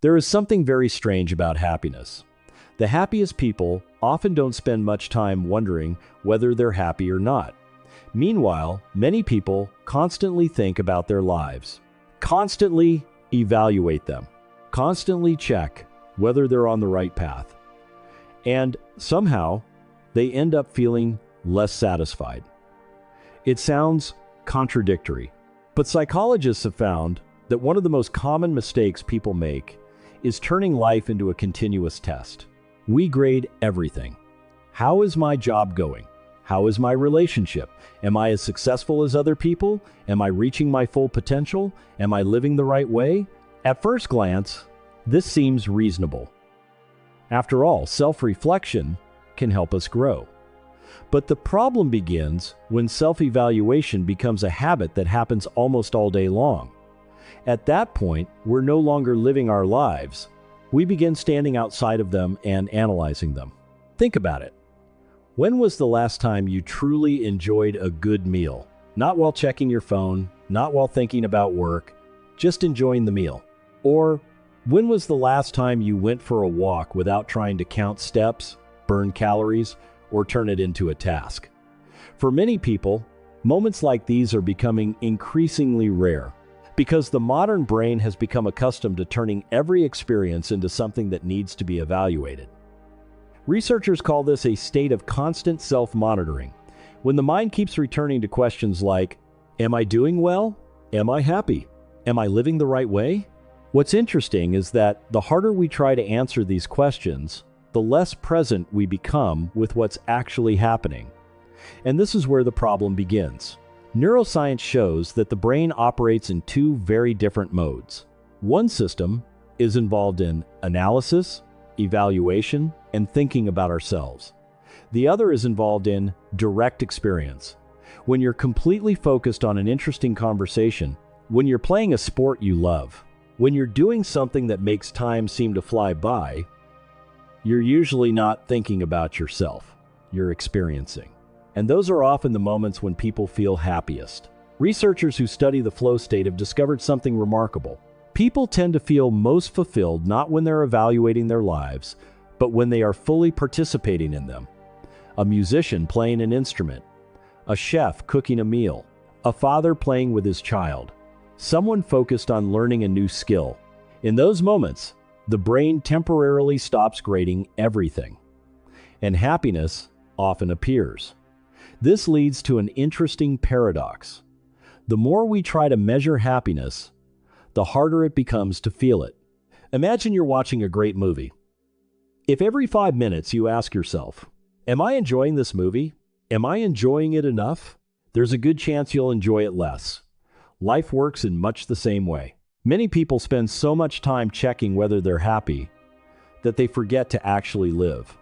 There is something very strange about happiness. The happiest people often don't spend much time wondering whether they're happy or not. Meanwhile, many people constantly think about their lives, constantly evaluate them, constantly check whether they're on the right path. And somehow, they end up feeling less satisfied. It sounds contradictory, but psychologists have found that one of the most common mistakes people make is turning life into a continuous test. We grade everything. How is my job going? How is my relationship? Am I as successful as other people? Am I reaching my full potential? Am I living the right way? At first glance, this seems reasonable. After all, self-reflection can help us grow. But the problem begins when self-evaluation becomes a habit that happens almost all day long. At that point, we're no longer living our lives. We begin standing outside of them and analyzing them. Think about it. When was the last time you truly enjoyed a good meal? Not while checking your phone, not while thinking about work, just enjoying the meal. Or when was the last time you went for a walk without trying to count steps, burn calories, or turn it into a task? For many people, moments like these are becoming increasingly rare because the modern brain has become accustomed to turning every experience into something that needs to be evaluated. Researchers call this a state of constant self-monitoring, when the mind keeps returning to questions like, am I doing well? Am I happy? Am I living the right way? What's interesting is that the harder we try to answer these questions, the less present we become with what's actually happening. And this is where the problem begins. Neuroscience shows that the brain operates in two very different modes. One system is involved in analysis, evaluation, and thinking about ourselves. The other is involved in direct experience. When you're completely focused on an interesting conversation, when you're playing a sport you love, when you're doing something that makes time seem to fly by, you're usually not thinking about yourself, you're experiencing. And those are often the moments when people feel happiest. Researchers who study the flow state have discovered something remarkable. People tend to feel most fulfilled not when they're evaluating their lives, but when they are fully participating in them. A musician playing an instrument, a chef cooking a meal, a father playing with his child, someone focused on learning a new skill. In those moments, the brain temporarily stops grading everything, and happiness often appears. This leads to an interesting paradox. The more we try to measure happiness, the harder it becomes to feel it. Imagine you're watching a great movie. If every 5 minutes you ask yourself, am I enjoying this movie? Am I enjoying it enough? There's a good chance you'll enjoy it less. Life works in much the same way. Many people spend so much time checking whether they're happy that they forget to actually live.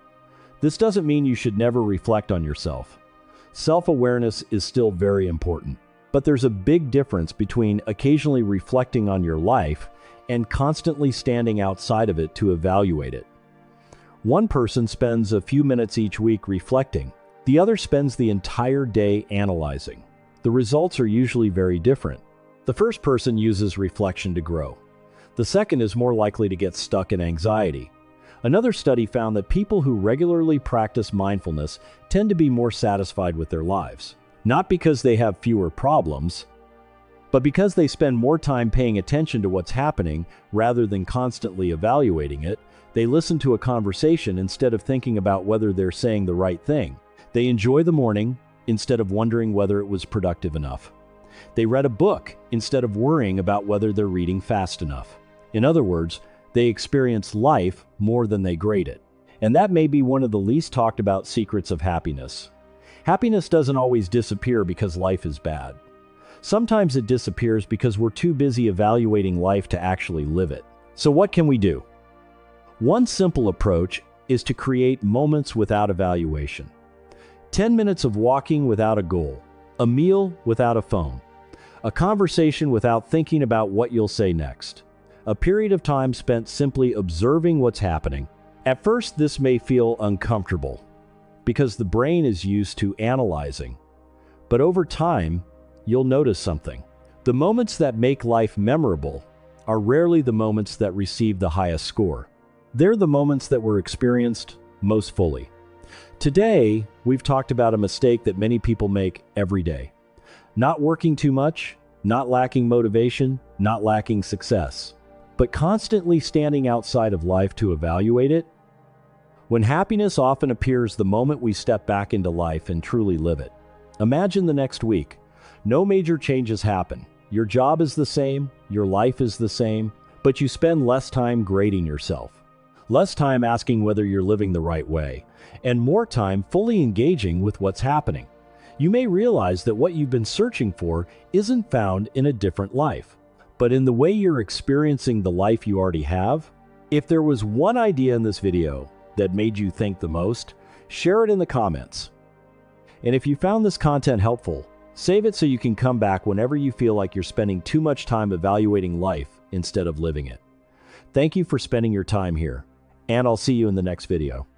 This doesn't mean you should never reflect on yourself. Self-awareness is still very important, but there's a big difference between occasionally reflecting on your life and constantly standing outside of it to evaluate it. One person spends a few minutes each week reflecting. The other spends the entire day analyzing. The results are usually very different. The first person uses reflection to grow. The second is more likely to get stuck in anxiety. Another study found that people who regularly practice mindfulness tend to be more satisfied with their lives. Not because they have fewer problems, but because they spend more time paying attention to what's happening rather than constantly evaluating it. They listen to a conversation instead of thinking about whether they're saying the right thing. They enjoy the morning instead of wondering whether it was productive enough. They read a book instead of worrying about whether they're reading fast enough. In other words, they experience life more than they grade it. And that may be one of the least talked about secrets of happiness. Happiness doesn't always disappear because life is bad. Sometimes it disappears because we're too busy evaluating life to actually live it. So what can we do? One simple approach is to create moments without evaluation. 10 minutes of walking without a goal, a meal without a phone, a conversation without thinking about what you'll say next. A period of time spent simply observing what's happening. At first, this may feel uncomfortable because the brain is used to analyzing. But over time, you'll notice something. The moments that make life memorable are rarely the moments that receive the highest score. They're the moments that were experienced most fully. Today, we've talked about a mistake that many people make every day. Not working too much, not lacking motivation, not lacking success, but constantly standing outside of life to evaluate it. When happiness often appears the moment we step back into life and truly live it. Imagine the next week. No major changes happen. Your job is the same, your life is the same, but you spend less time grading yourself. Less time asking whether you're living the right way, and more time fully engaging with what's happening. You may realize that what you've been searching for isn't found in a different life, but in the way you're experiencing the life you already have. If there was one idea in this video that made you think the most, share it in the comments. And if you found this content helpful, save it so you can come back whenever you feel like you're spending too much time evaluating life instead of living it. Thank you for spending your time here, and I'll see you in the next video.